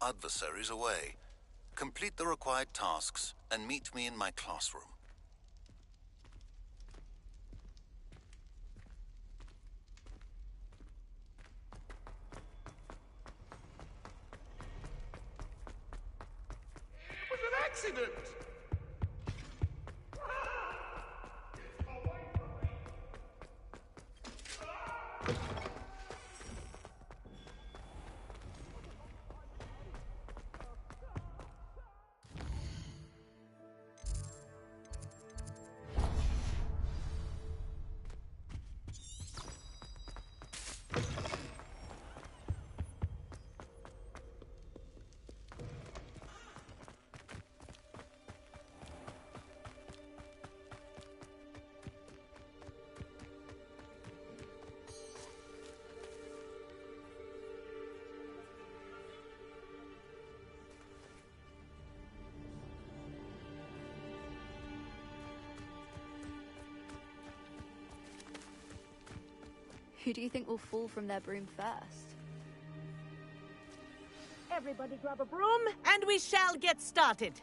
adversaries away. Complete the required tasks and meet me in my classroom. It was an accident! Who do you think will fall from their broom first? Everybody grab a broom, and we shall get started.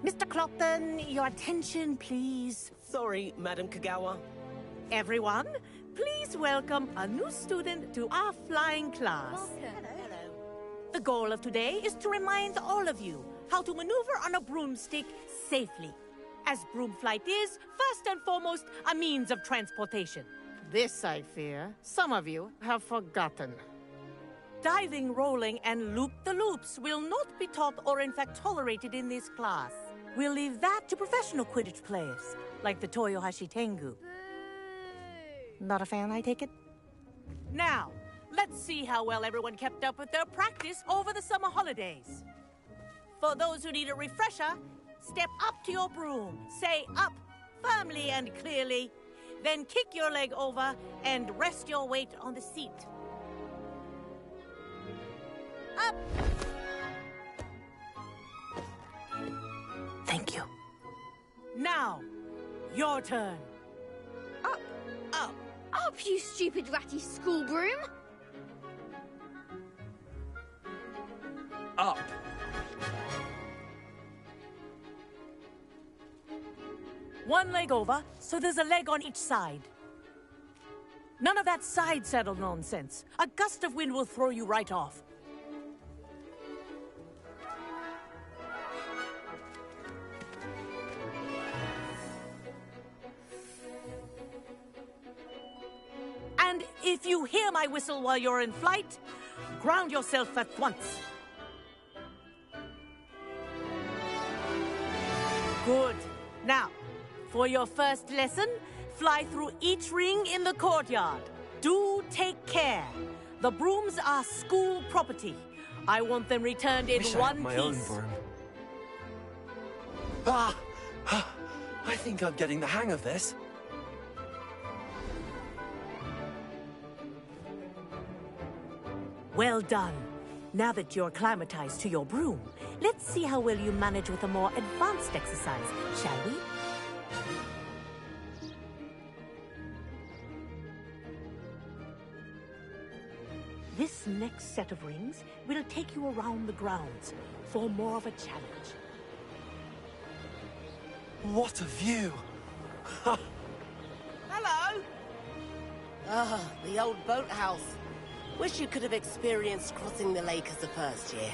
Mr. Clopton, your attention, please. Sorry, Madam Kagawa. Everyone, please welcome a new student to our flying class. Welcome. Hello. The goal of today is to remind all of you how to maneuver on a broomstick safely. As broom flight is, first and foremost, a means of transportation. This, I fear, some of you have forgotten. Diving, rolling, and loop-the-loops will not be taught or in fact tolerated in this class. We'll leave that to professional Quidditch players, like the Toyohashi Tengu. Not a fan, I take it? Now, let's see how well everyone kept up with their practice over the summer holidays. For those who need a refresher, step up to your broom, say up firmly and clearly, then kick your leg over and rest your weight on the seat. Up! Thank you. Now, your turn. Up! Up! Up, you stupid ratty school broom! Up! One leg over, so there's a leg on each side. None of that side saddle nonsense. A gust of wind will throw you right off. And if you hear my whistle while you're in flight, ground yourself at once. Good. Now, for your first lesson, fly through each ring in the courtyard. Do take care. The brooms are school property. I want them returned in one my piece. own broom. Ah! I think I'm getting the hang of this. Well done. Now that you're acclimatized to your broom, let's see how well you manage with a more advanced exercise, shall we? This next set of rings will take you around the grounds for more of a challenge. What a view! Hello! Ah, the old boathouse. Wish you could have experienced crossing the lake as the first year.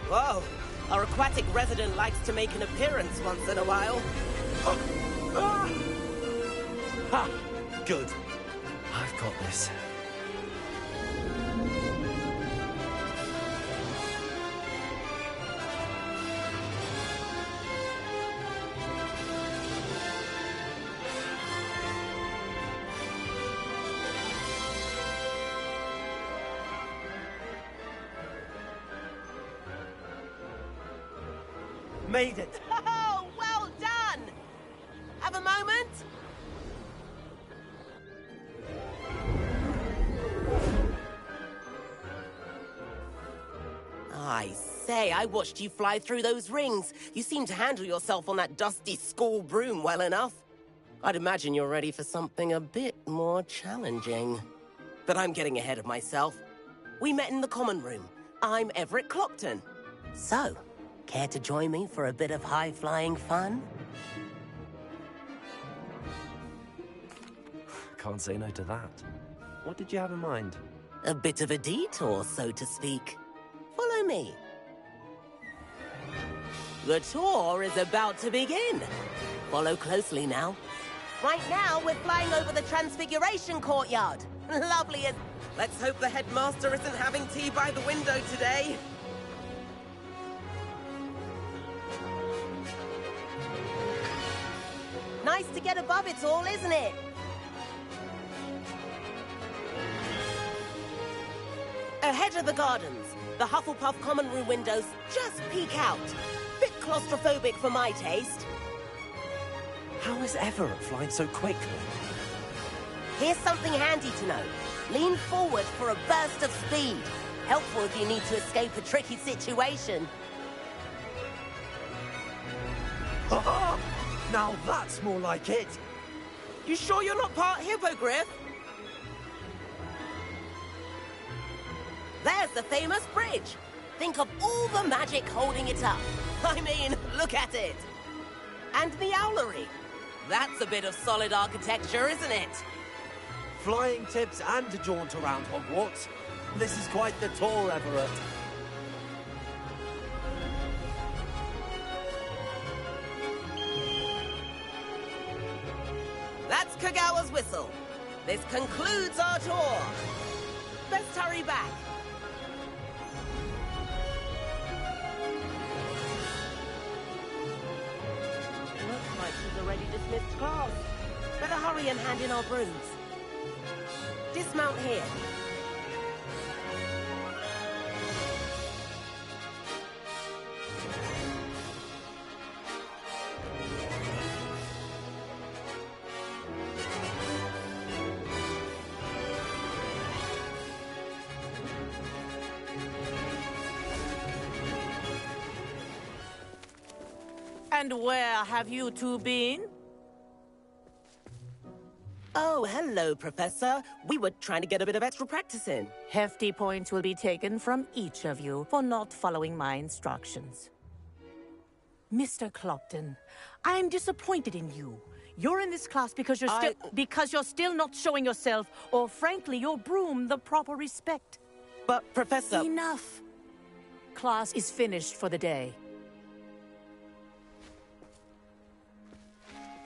Whoa, our aquatic resident likes to make an appearance once in a while. Ha! Good. I've got this. Made it! Oh, well done! Have a moment? I say, I watched you fly through those rings. You seem to handle yourself on that dusty school broom well enough. I'd imagine you're ready for something a bit more challenging. But I'm getting ahead of myself. We met in the common room. I'm Everett Clopton. So, care to join me for a bit of high-flying fun? Can't say no to that. What did you have in mind? A bit of a detour, so to speak. Follow me. The tour is about to begin. Follow closely now. Right now, we're flying over the Transfiguration Courtyard. Lovely as... Let's hope the headmaster isn't having tea by the window today. Nice to get above it all, isn't it? Ahead of the gardens, the Hufflepuff common room windows just peek out. Bit claustrophobic for my taste. How is Everett flying so quickly? Here's something handy to know. Lean forward for a burst of speed. Helpful if you need to escape a tricky situation. Now that's more like it! You sure you're not part hippogriff? There's the famous bridge. Think of all the magic holding it up. I mean, look at it. And the owlery. That's a bit of solid architecture, isn't it? Flying tips and a jaunt around Hogwarts. This is quite the tour, Everett. That's Kagawa's whistle. This concludes our tour. Best hurry back. Looks like she's already dismissed class. Better hurry and hand in our brooms. Dismount here. And where have you two been? Oh, hello, Professor. We were trying to get a bit of extra practice in. Hefty points will be taken from each of you for not following my instructions. Mr. Clopton, I'm disappointed in you. You're in this class because you're still not showing yourself, or frankly, your broom, the proper respect. But, Professor... Enough. Class is finished for the day.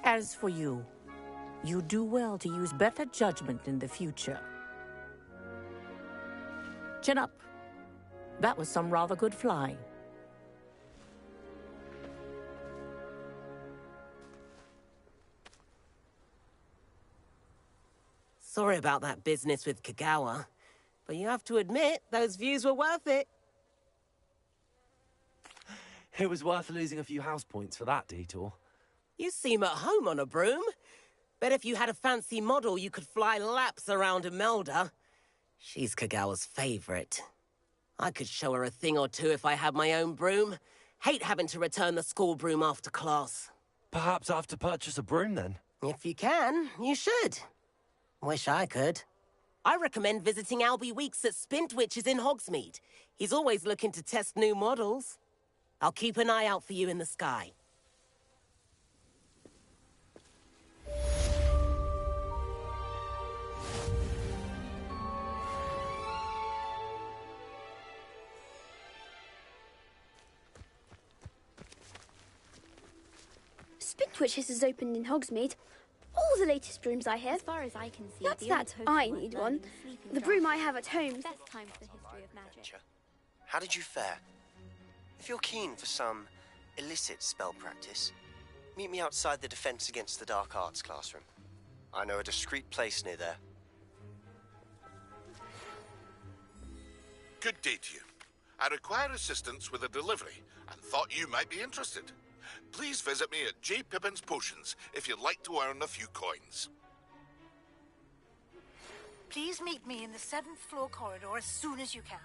As for you, you do well to use better judgment in the future. Chin up. That was some rather good flying. Sorry about that business with Kagawa, but you have to admit, those views were worth it. It was worth losing a few house points for that detour. You seem at home on a broom. Bet if you had a fancy model, you could fly laps around Imelda. She's Kagawa's favorite. I could show her a thing or two if I had my own broom. Hate having to return the school broom after class. Perhaps I have to purchase a broom then. If you can, you should. Wish I could. I recommend visiting Albie Weeks at Spintwitches in Hogsmeade. He's always looking to test new models. I'll keep an eye out for you in the sky. Spintwitches has opened in Hogsmeade. All the latest brooms, I hear. As far as I can see, That's the old that. host I was need learning one. the sleeping The draft. broom I have at home. Best time for the history of magic. How did you fare? If you're keen for some illicit spell practice, meet me outside the Defense Against the Dark Arts classroom. I know a discreet place near there. Good day to you. I require assistance with a delivery and thought you might be interested. please visit me at J. Pippin's Potions if you'd like to earn a few coins. Please meet me in the 7th floor corridor as soon as you can.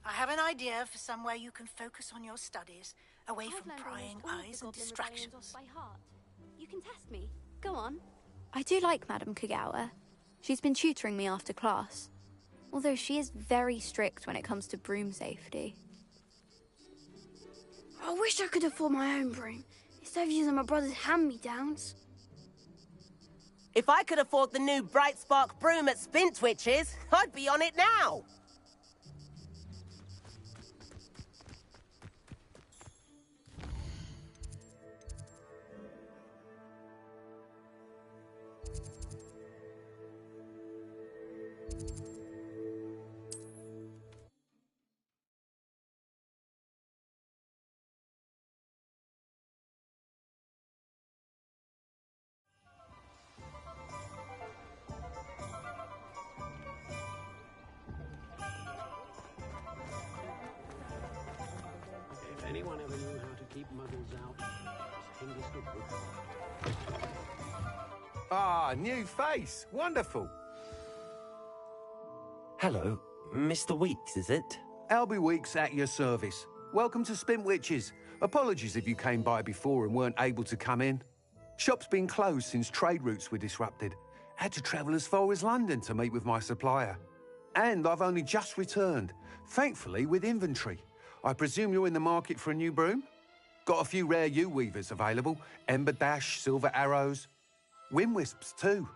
I have an idea for somewhere you can focus on your studies, away from prying eyes and distractions. By heart. You can test me. Go on. I do like Madame Kagawa. She's been tutoring me after class. Although she is very strict when it comes to broom safety. I wish I could afford my own broom, instead of using my brother's hand-me-downs. If I could afford the new Bright Spark broom at Spintwitch's, I'd be on it now! If anyone ever knew how to keep muggles out, it's Hindistan. Ah, new face. Wonderful. Hello, Mr. Weeks, is it? Albie Weeks at your service. Welcome to Spintwitch's. Apologies if you came by before and weren't able to come in. Shop's been closed since trade routes were disrupted. Had to travel as far as London to meet with my supplier. And I've only just returned, thankfully with inventory. I presume you're in the market for a new broom? Got a few rare U-weavers available. Ember Dash, Silver Arrows. Wind Wisps too.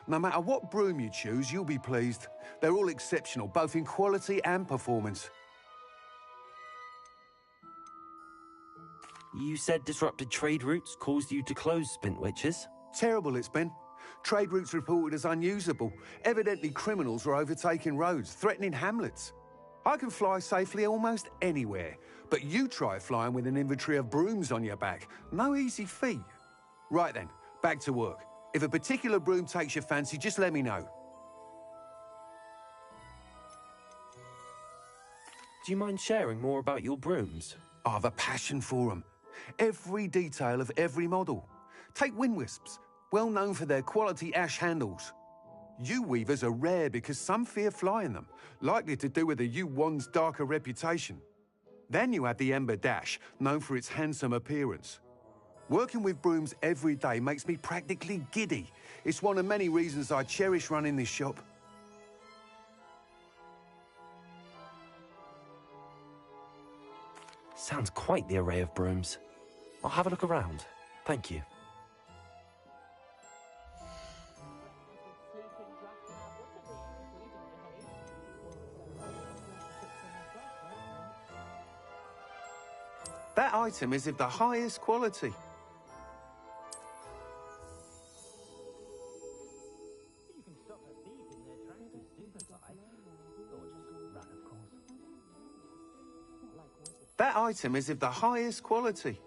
No matter what broom you choose, you'll be pleased. They're all exceptional, both in quality and performance. You said disrupted trade routes caused you to close Spintwitch's? Terrible it's been. Trade routes reported as unusable. Evidently criminals were overtaking roads, threatening hamlets. I can fly safely almost anywhere, but you try flying with an inventory of brooms on your back. No easy feat. Right then, back to work. If a particular broom takes your fancy, just let me know. Do you mind sharing more about your brooms? I've a passion for them. Every detail of every model. Take Wind Wisps, well known for their quality ash handles. U-weavers are rare because some fear flying them, likely to do with the U-wand's darker reputation. Then you have the Ember Dash, known for its handsome appearance. Working with brooms every day makes me practically giddy. It's one of many reasons I cherish running this shop. Sounds quite the array of brooms. I'll have a look around. Thank you. That item is of the highest quality. That item is of the highest quality.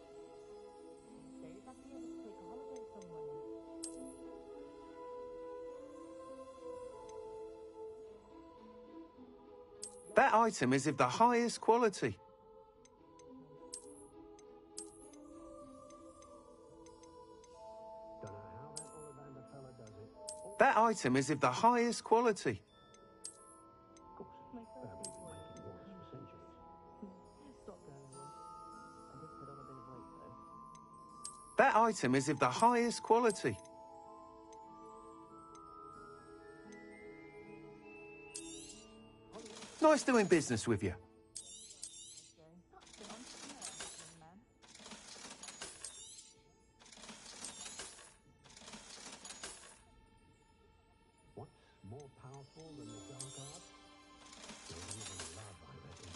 That item is of the highest quality. That item is of the highest quality. That item is of the highest quality. Nice doing business with you. What's more powerful than the dark arts? Building it in love, I reckon.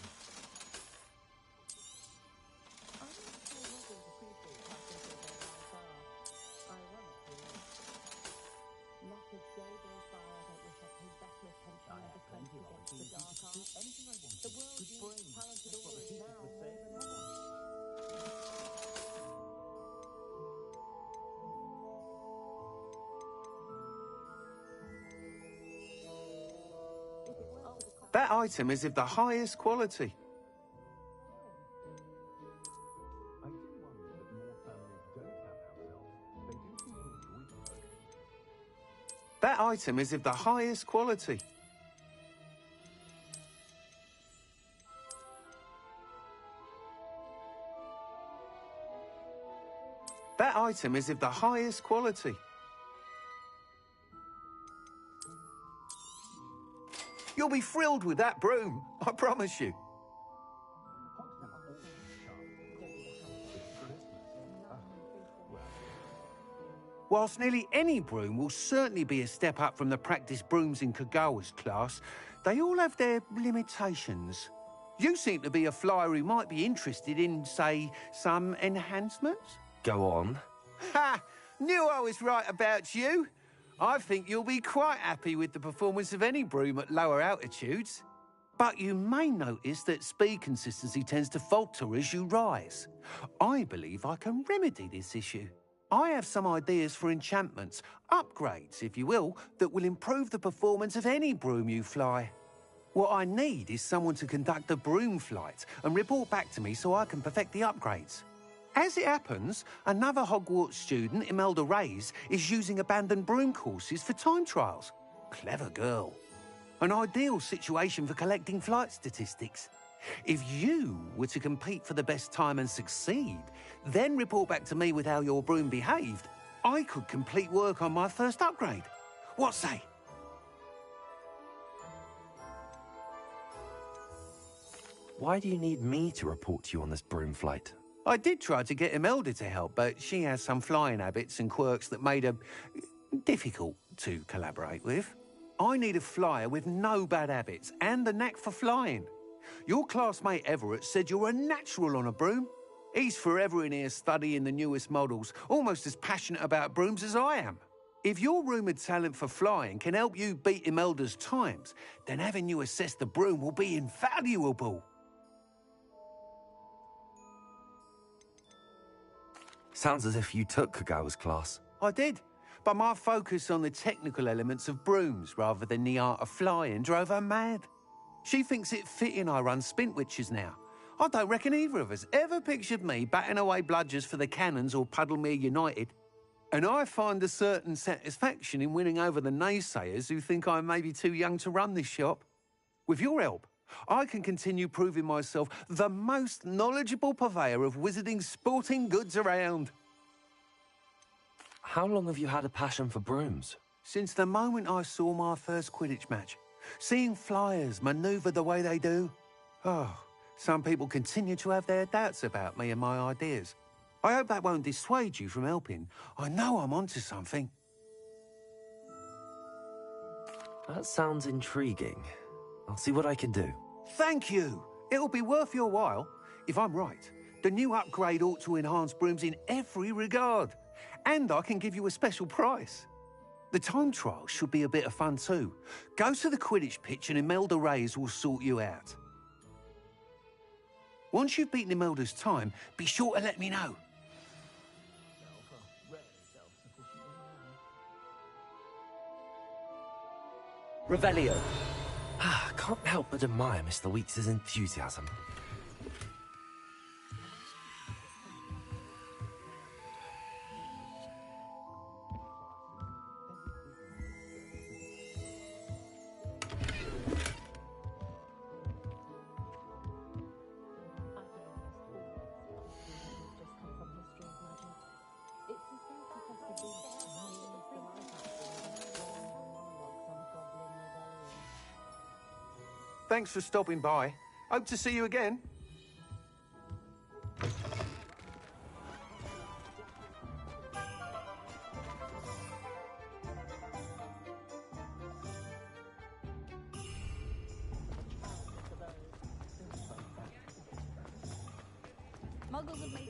That item is of the highest quality. I do wonder that more families item is of the highest quality. That item is of the highest quality. You'll be thrilled with that broom, I promise you. Whilst nearly any broom will certainly be a step up from the practice brooms in Kagawa's class, they all have their limitations. You seem to be a flyer who might be interested in, say, some enhancements? Go on. Ha! Knew I was right about you. I think you'll be quite happy with the performance of any broom at lower altitudes. But you may notice that speed consistency tends to falter as you rise. I believe I can remedy this issue. I have some ideas for enchantments, upgrades, if you will, that will improve the performance of any broom you fly. What I need is someone to conduct a broom flight and report back to me so I can perfect the upgrades. As it happens, another Hogwarts student, Imelda Reyes, is using abandoned broom courses for time trials. Clever girl. An ideal situation for collecting flight statistics. If you were to compete for the best time and succeed, then report back to me with how your broom behaved, I could complete work on my first upgrade. What say? Why do you need me to report to you on this broom flight? I did try to get Imelda to help, but she has some flying habits and quirks that made her difficult to collaborate with. I need a flyer with no bad habits and the knack for flying. Your classmate Everett said you're a natural on a broom. He's forever in here studying the newest models, almost as passionate about brooms as I am. If your rumoured talent for flying can help you beat Imelda's times, then having you assess the broom will be invaluable. Sounds as if you took Kagawa's class. I did, but my focus on the technical elements of brooms rather than the art of flying drove her mad. She thinks it fitting I run Spintwitches now. I don't reckon either of us ever pictured me batting away bludgers for the Cannons or Puddlemere United. And I find a certain satisfaction in winning over the naysayers who think I'm maybe too young to run this shop. With your help, I can continue proving myself the most knowledgeable purveyor of wizarding sporting goods around. How long have you had a passion for brooms? Since the moment I saw my first Quidditch match. Seeing flyers manoeuvre the way they do. Oh, some people continue to have their doubts about me and my ideas. I hope that won't dissuade you from helping. I know I'm onto something. That sounds intriguing. I'll see what I can do. Thank you. It'll be worth your while. If I'm right, the new upgrade ought to enhance brooms in every regard. And I can give you a special price. The time trial should be a bit of fun too. Go to the Quidditch pitch and Imelda Reyes will sort you out. Once you've beaten Imelda's time, be sure to let me know. Revelio. Can't help but admire Mr. Weeks' enthusiasm. Thanks for stopping by. Hope to see you again. Muggles have made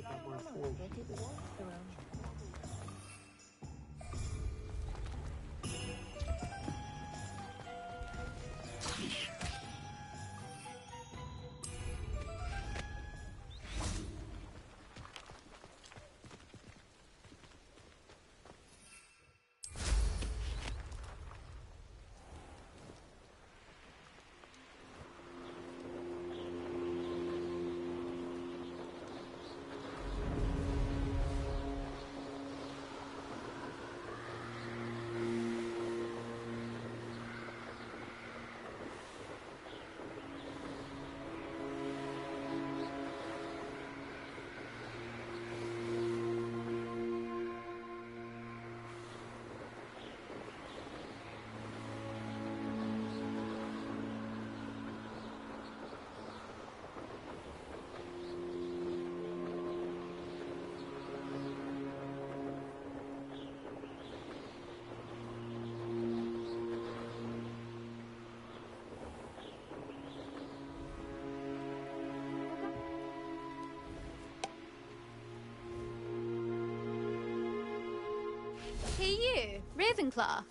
Ravenclaw.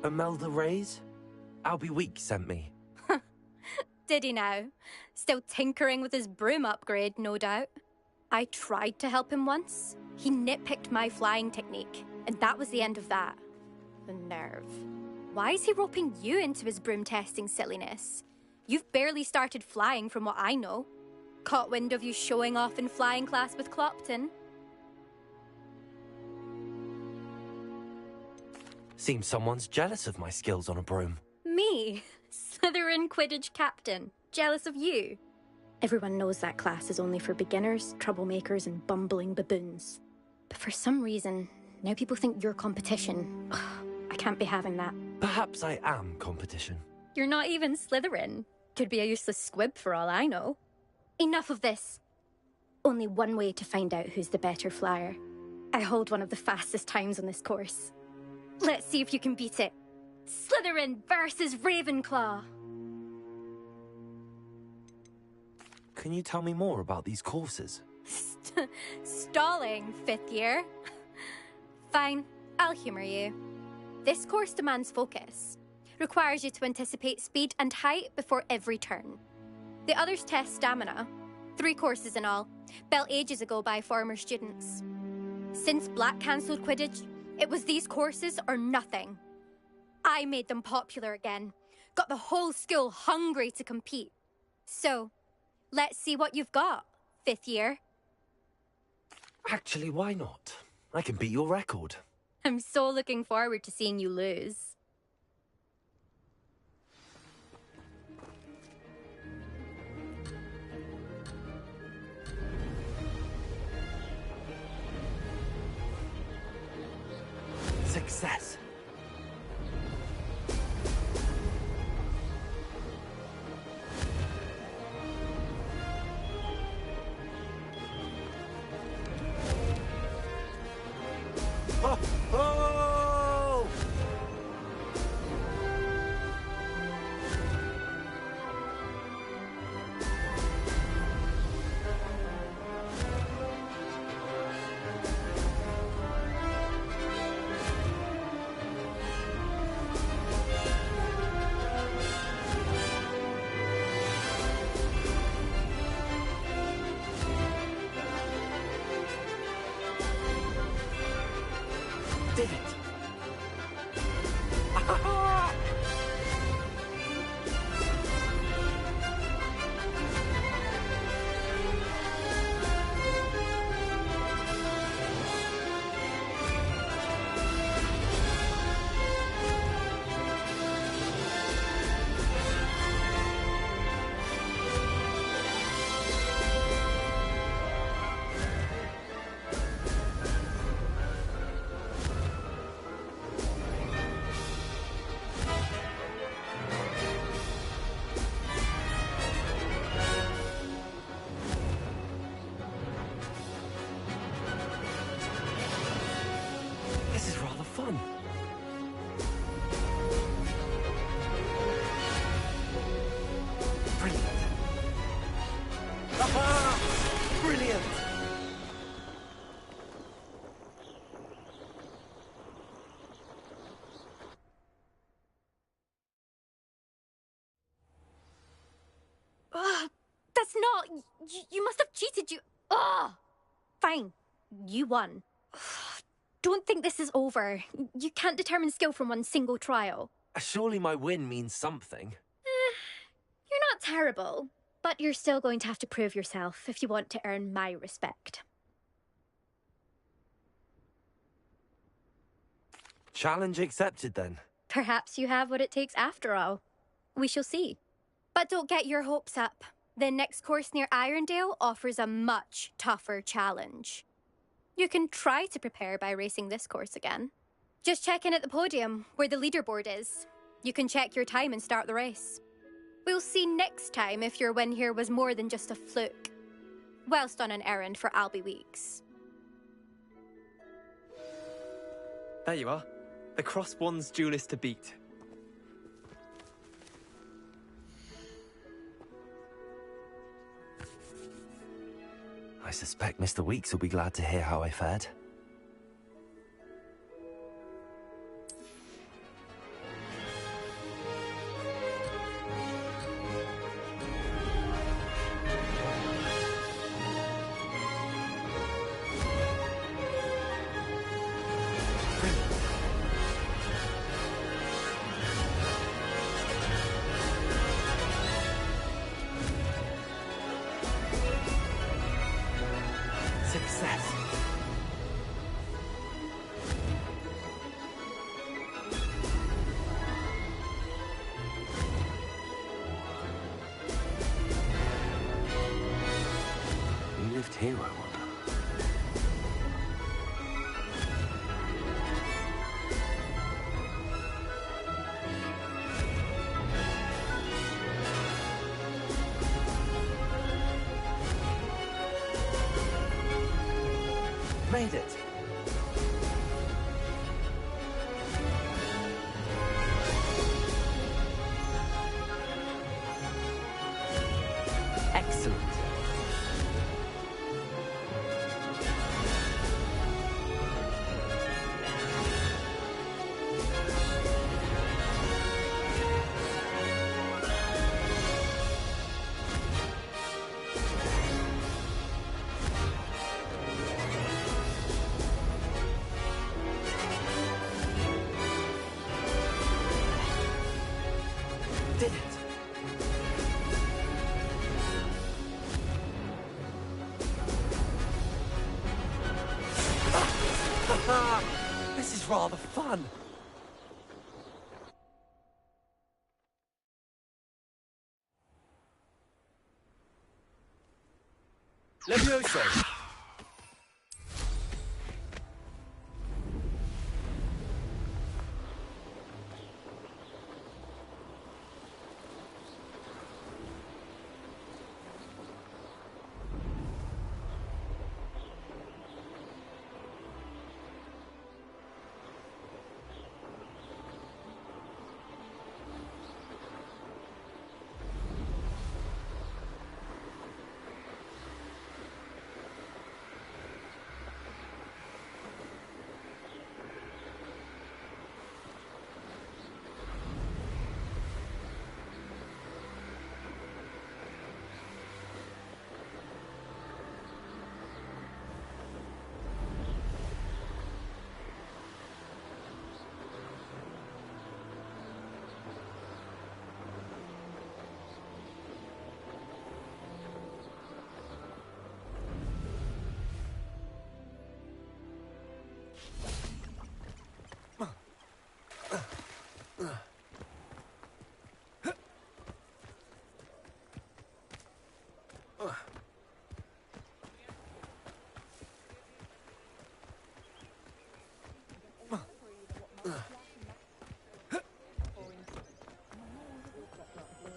Imelda Reyes? Albie Weeks sent me. Did he now? Still tinkering with his broom upgrade, no doubt. I tried to help him once. He nitpicked my flying technique, and that was the end of that. The nerve. Why is he roping you into his broom testing silliness? You've barely started flying from what I know. Caught wind of you showing off in flying class with Clopton. Seems someone's jealous of my skills on a broom. Me? Slytherin Quidditch captain. Jealous of you? Everyone knows that class is only for beginners, troublemakers, and bumbling baboons. But for some reason, now people think you're competition. Ugh, I can't be having that. Perhaps I am competition. You're not even Slytherin. Could be a useless squib for all I know. Enough of this. Only one way to find out who's the better flyer. I hold one of the fastest times on this course. Let's see if you can beat it. Slytherin versus Ravenclaw. Can you tell me more about these courses? Stalling, 5th year. Fine, I'll humour you. This course demands focus. Requires you to anticipate speed and height before every turn. The others test stamina. 3 courses in all, built ages ago by former students. Since Black cancelled Quidditch, it was these courses or nothing. I made them popular again. Got the whole school hungry to compete. So, let's see what you've got, 5th year. Actually, why not? I can beat your record. I'm so looking forward to seeing you lose. Success. Oh! Oh! Did it! This is rather fun. Brilliant. Aha! Brilliant! That's not... You must have cheated, you... Ugh! Fine. You won. Don't think this is over. You can't determine skill from one single trial. Surely my win means something. You're not terrible, but you're still going to have to prove yourself if you want to earn my respect. Challenge accepted, then. Perhaps you have what it takes after all. We shall see. But don't get your hopes up. The next course near Irondale offers a much tougher challenge. You can try to prepare by racing this course again. Just check in at the podium, where the leaderboard is. You can check your time and start the race. We'll see next time if your win here was more than just a fluke. Whilst on an errand for Albie Weeks. There you are. The Crosswands duelist to beat. I suspect Mr. Weeks will be glad to hear how I fared. here, I wonder? Made it! Excellent. Did it! This is rather fun. Levioso!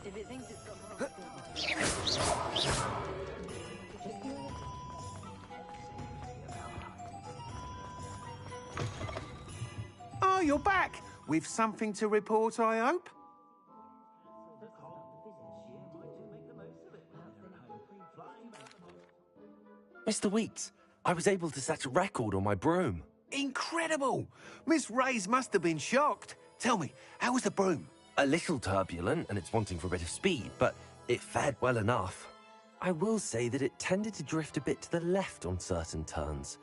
If it thinks it's got Oh, you're back! With something to report, I hope? Mr. Weeks, I was able to set a record on my broom. Incredible! Miss Reyes must have been shocked. Tell me, how was the broom? A little turbulent, and it's wanting for a bit of speed, but it fared well enough. I will say that it tended to drift a bit to the left on certain turns.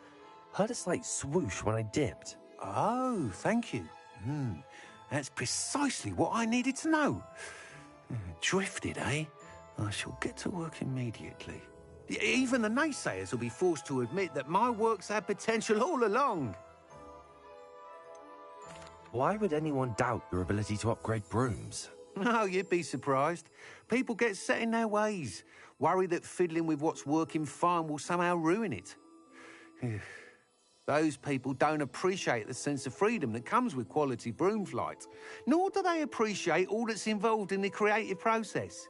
Heard a slight swoosh when I dipped. Oh, thank you. That's precisely what I needed to know. Drifted, eh? I shall get to work immediately. Even the naysayers will be forced to admit that my work's had potential all along. Why would anyone doubt your ability to upgrade brooms? Oh, you'd be surprised. People get set in their ways, worry that fiddling with what's working fine will somehow ruin it. Those people don't appreciate the sense of freedom that comes with quality broom flight, nor do they appreciate all that's involved in the creative process.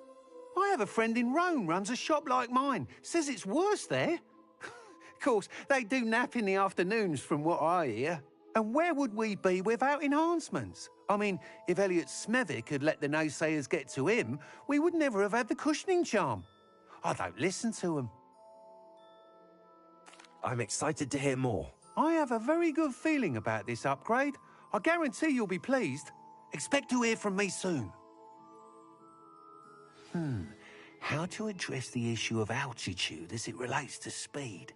I have a friend in Rome runs a shop like mine, says it's worse there. Of course, they do nap in the afternoons from what I hear. And where would we be without enhancements? I mean, if Elliot Smethwick had let the naysayers get to him, we would never have had the cushioning charm. I don't listen to them. I'm excited to hear more. I have a very good feeling about this upgrade. I guarantee you'll be pleased. Expect to hear from me soon. How to address the issue of altitude as it relates to speed?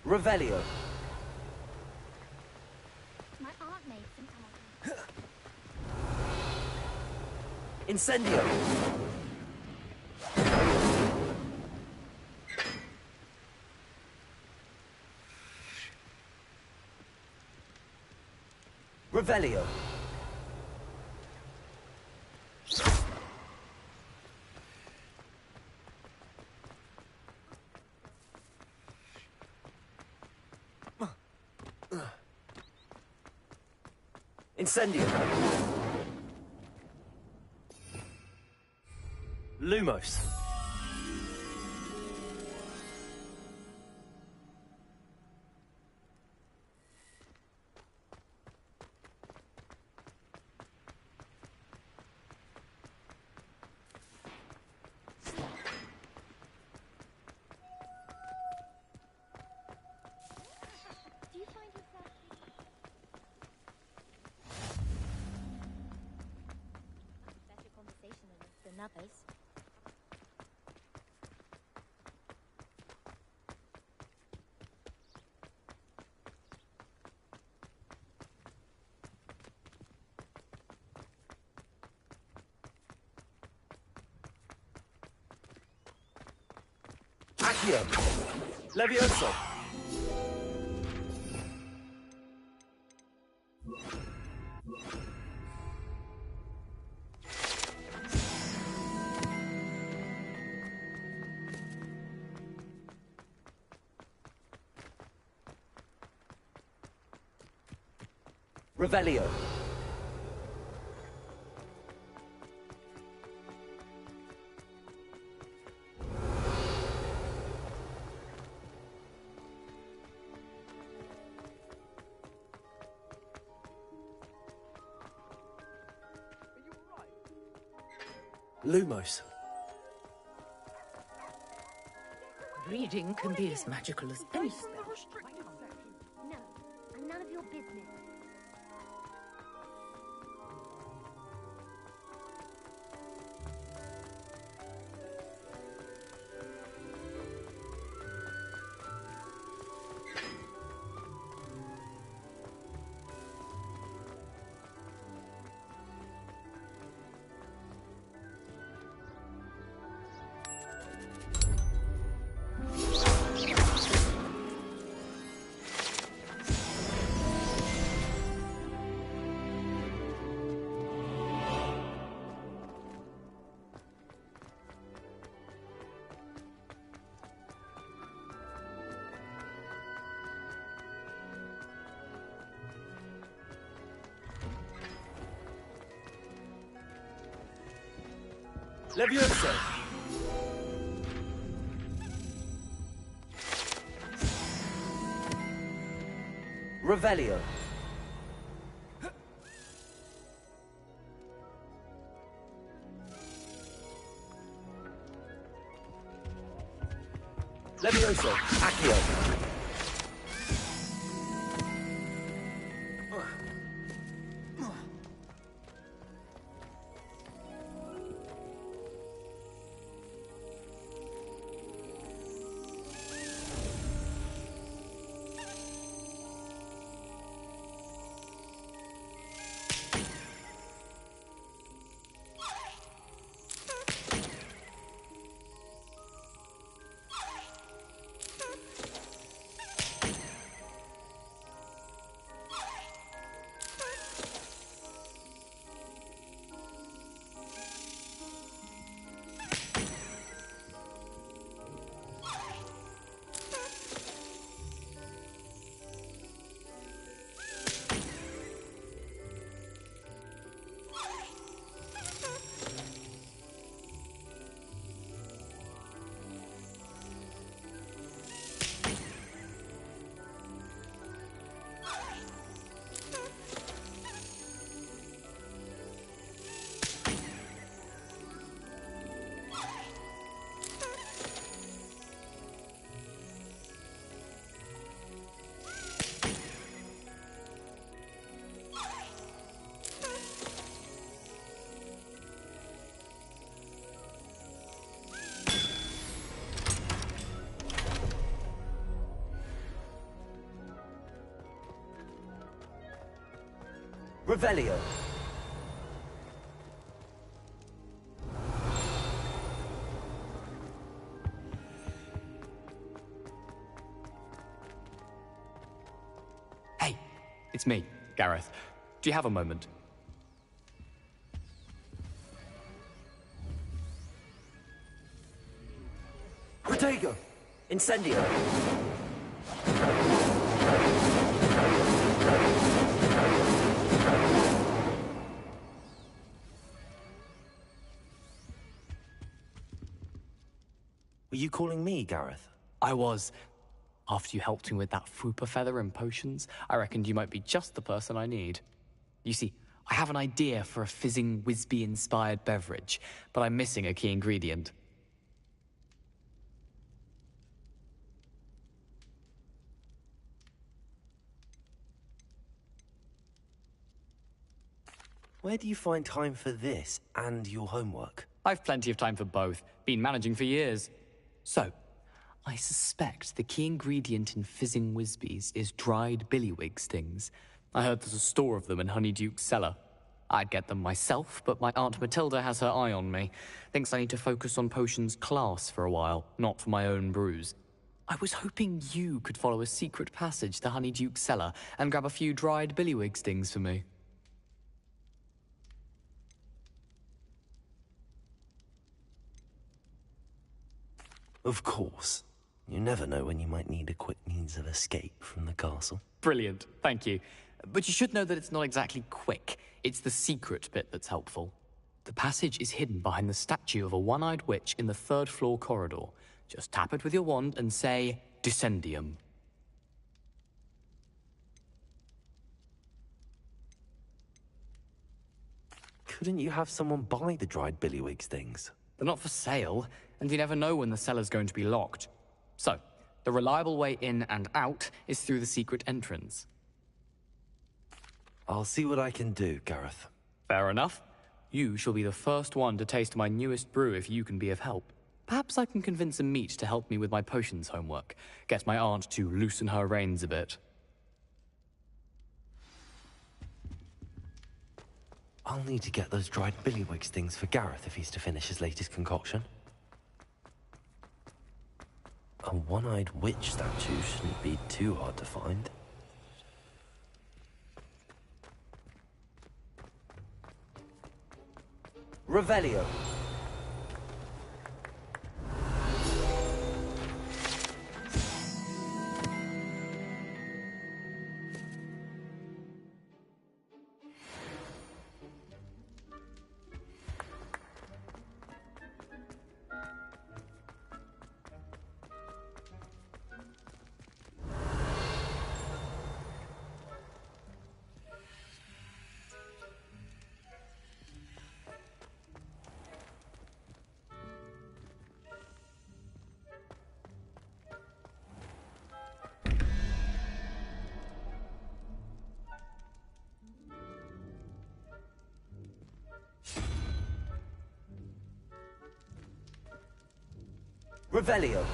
Revelio. My aunt made some Incendio. Revelio. Incendio. Lumos. Do you find yourself better conversationalist than others? Accio. Levioso. Revelio. Lumos. Reading can be as magical as any spell. No, and none of your business. Levioso. Revelio. Levioso. Accio. Revelio. Hey, it's me, Gareth. Do you have a moment? Protego! Incendio! Were you calling me, Gareth? I was. After you helped me with that Fupa feather and potions, I reckoned you might be just the person I need. You see, I have an idea for a fizzing Whizbee-inspired beverage, but I'm missing a key ingredient. Where do you find time for this and your homework? I've plenty of time for both. Been managing for years. So, I suspect the key ingredient in fizzing Whizbees is dried billywig stings. I heard there's a store of them in Honeyduke's cellar. I'd get them myself, but my Aunt Matilda has her eye on me. Thinks I need to focus on potions class for a while, not for my own brews. I was hoping you could follow a secret passage to Honeyduke's cellar and grab a few dried billywig stings for me. Of course. You never know when you might need a quick means of escape from the castle. Brilliant, thank you. But you should know that it's not exactly quick. It's the secret bit that's helpful. The passage is hidden behind the statue of a one-eyed witch in the third-floor corridor. Just tap it with your wand and say, Descendium. Couldn't you have someone buy the dried billywig stings? They're not for sale, and you never know when the cellar's going to be locked. So, the reliable way in and out is through the secret entrance. I'll see what I can do, Gareth. Fair enough. You shall be the first one to taste my newest brew if you can be of help. Perhaps I can convince a meat to help me with my potions homework. Get my aunt to loosen her reins a bit. I'll need to get those dried billywig stings for Gareth if he's to finish his latest concoction. A one-eyed witch statue shouldn't be too hard to find. Revelio. Revelio.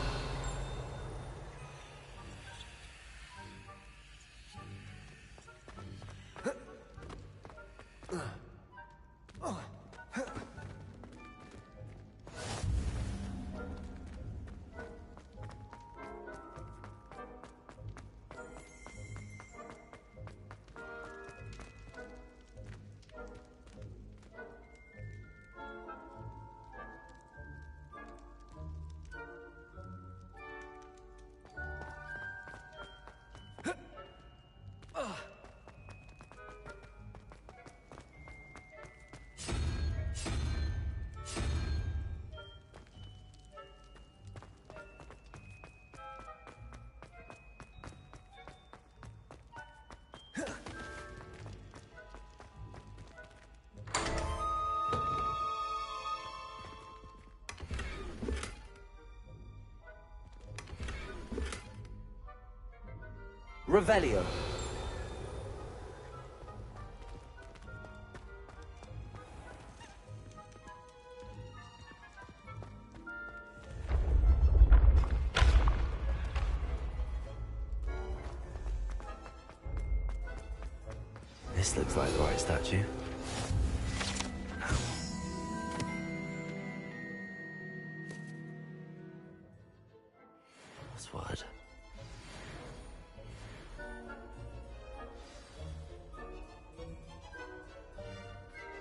Revelio. This This looks like the right statue. Password.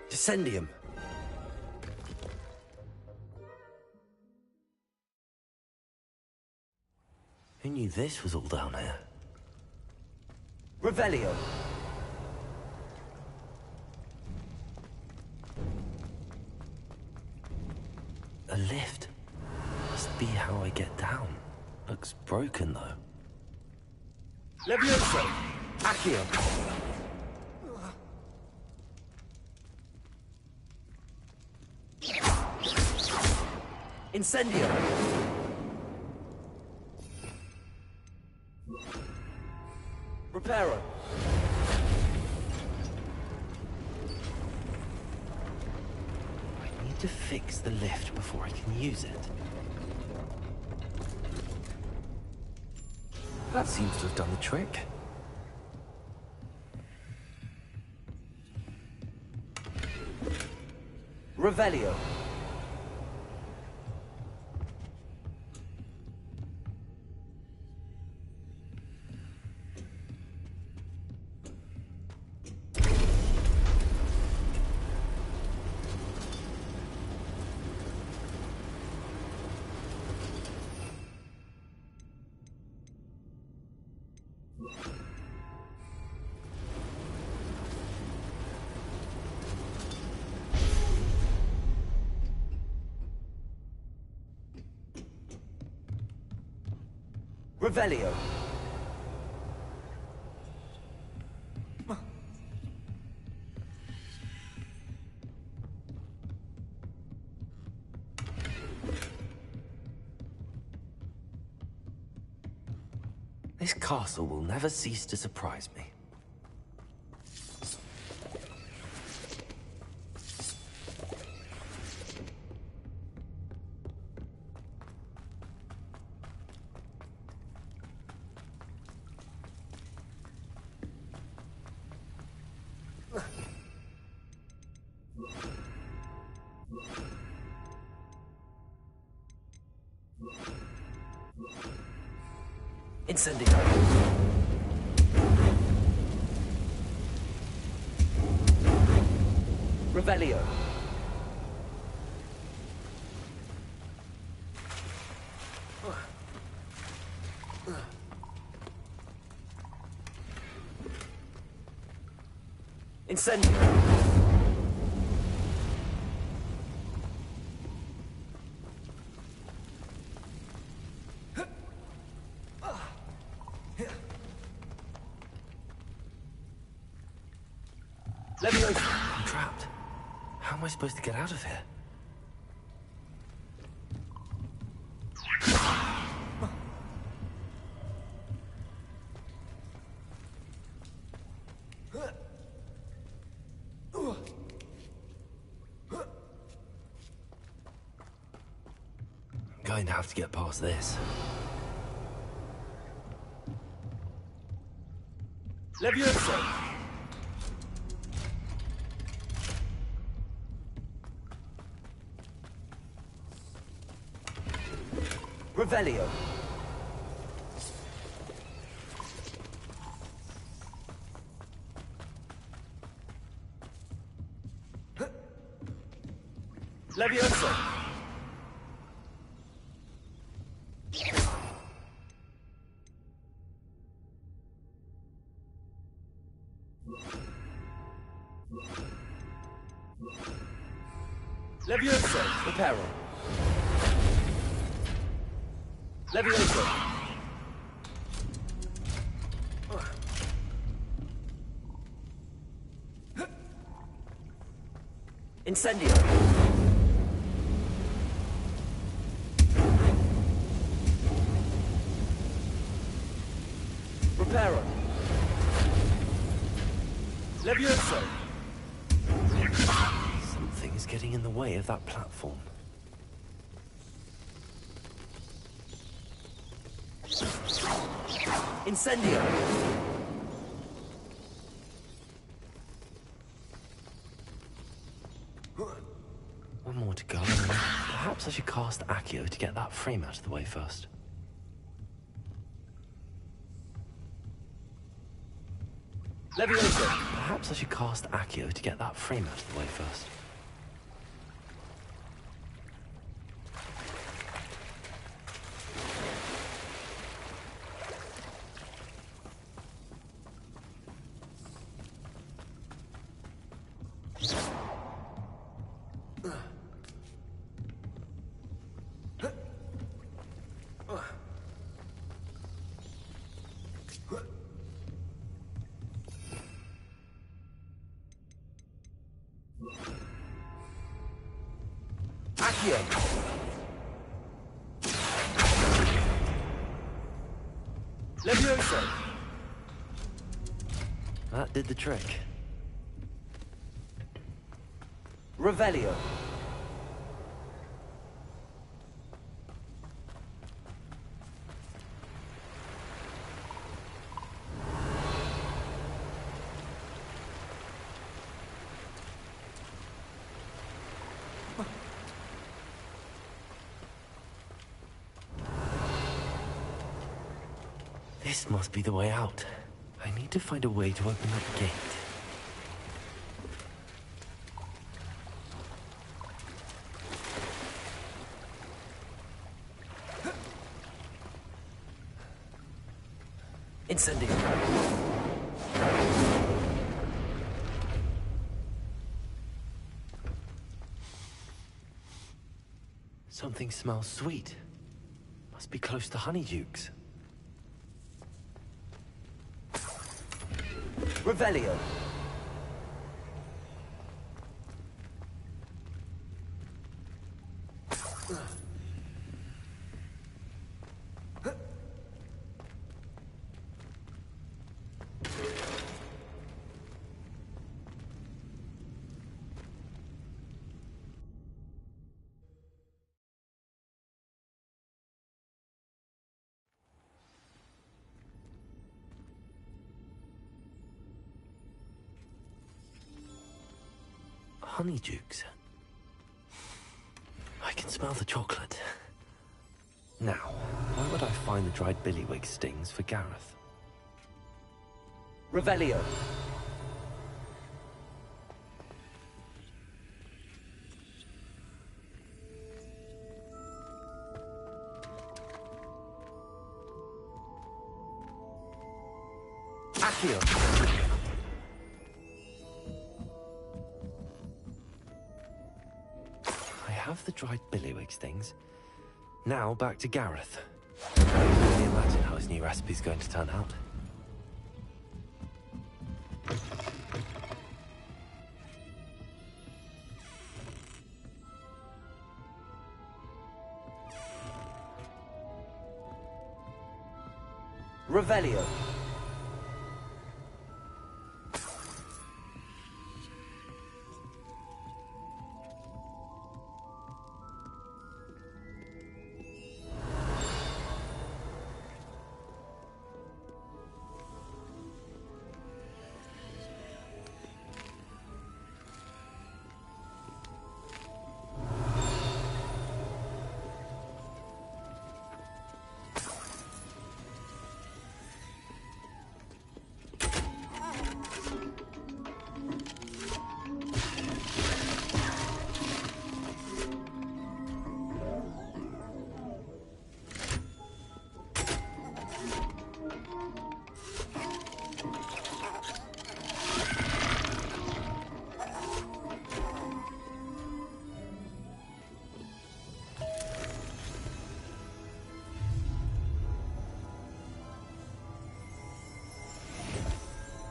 Descendium. Who knew this was all down here? Revelio. A lift. Must be how I get down. Looks broken, though. Levioso! Accio! Incendio! Reparo! I need to fix the lift before I can use it. That seems to have done the trick. Revelio. Revelio. This castle will never cease to surprise me. Incendio. Revelio. Incendio. I'm trapped. How am I supposed to get out of here? I'm going to have to get past this. Levioso! Revelio. Levioso. Levioso. Reparo. Levioso. Incendio. Reparo. Levioso. Something is getting in the way of that platform. Incendio. Perhaps I should cast Accio to get that frame out of the way first. Levioso! Perhaps I should cast Accio to get that frame out of the way first. Levioso! That did the trick. Revelio. This must be the way out. I need to find a way to open that gate. Incendio. Something smells sweet. Must be close to Honeydukes. Revelio. Honeydukes. I can smell the chocolate. Now, where would I find the dried billywig stings for Gareth? Revelio. Accio. I have the dried billywig stings. Now back to Gareth. I can only imagine how his new recipe's going to turn out. Revelio.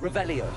Revelio.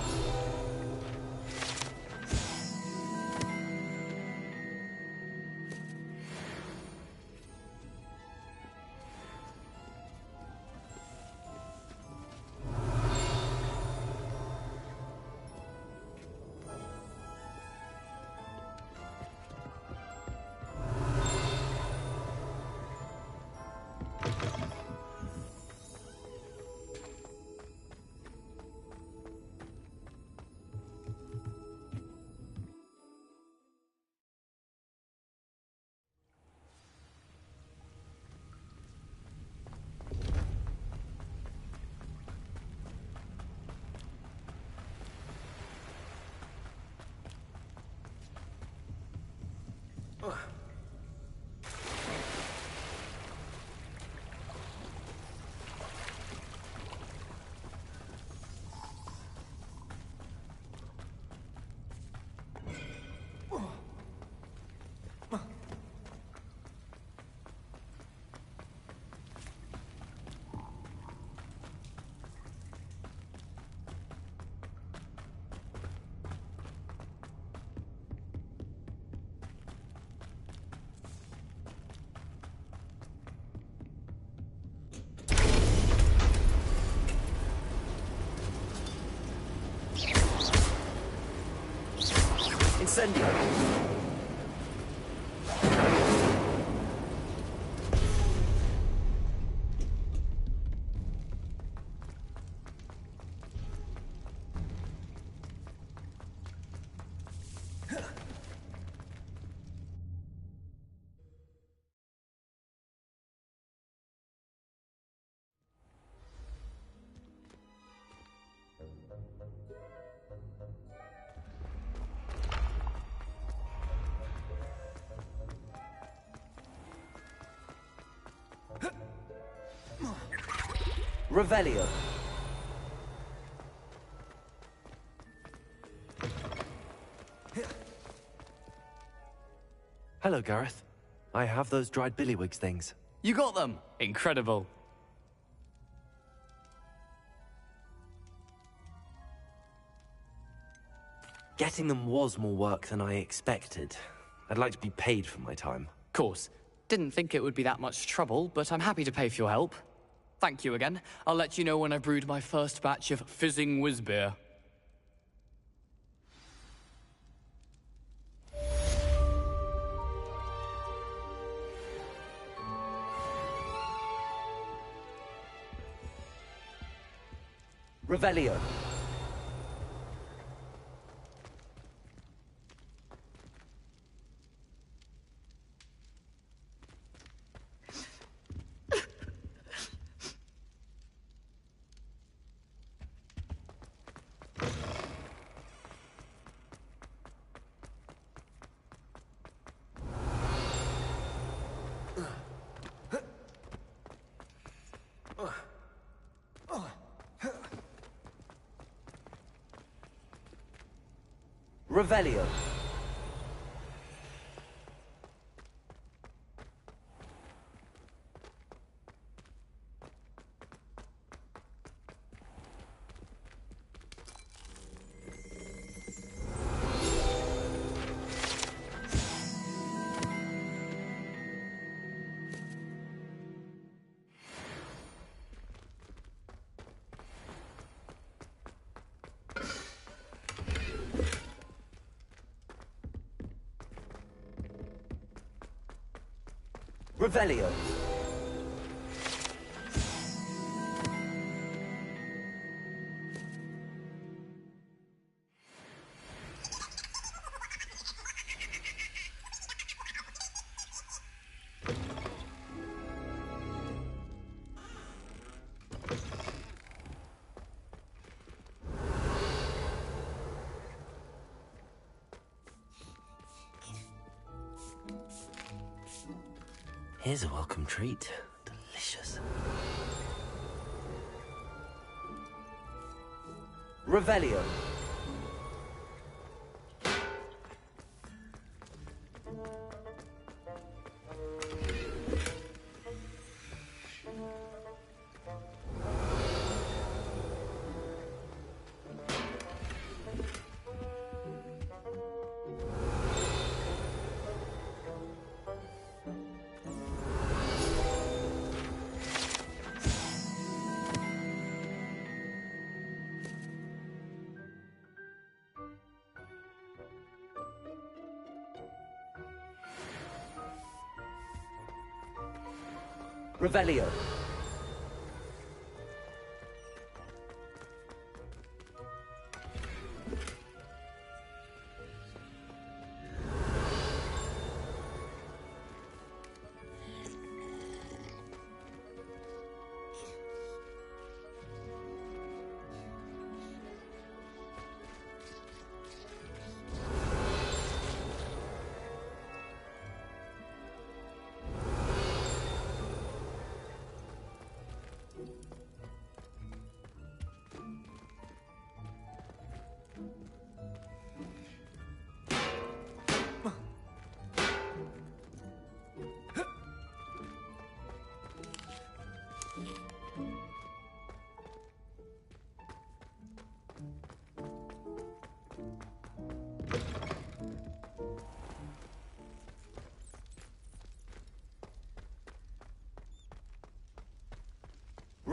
Incendio! Revelio. Hello, Gareth. I have those dried billywigs things. You got them! Incredible. Getting them was more work than I expected. I'd like to be paid for my time. Course. Didn't think it would be that much trouble, but I'm happy to pay for your help. Thank you again. I'll let you know when I brewed my first batch of fizzing whiz-beer. Revelio. Revelio. Revelio. Here's a welcome treat. Delicious. Revelio. Revelio.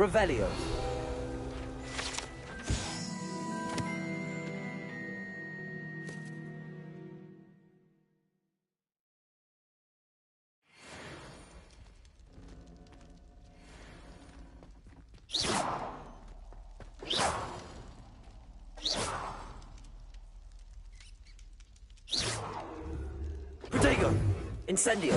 Revelio. Incendio.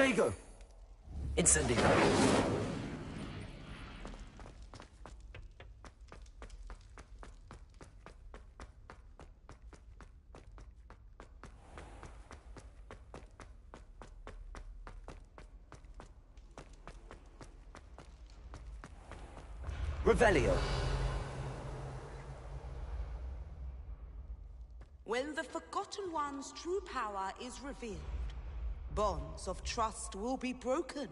Gobbledygook! Incendio. Revelio. When the Forgotten One's true power is revealed, bonds of trust will be broken.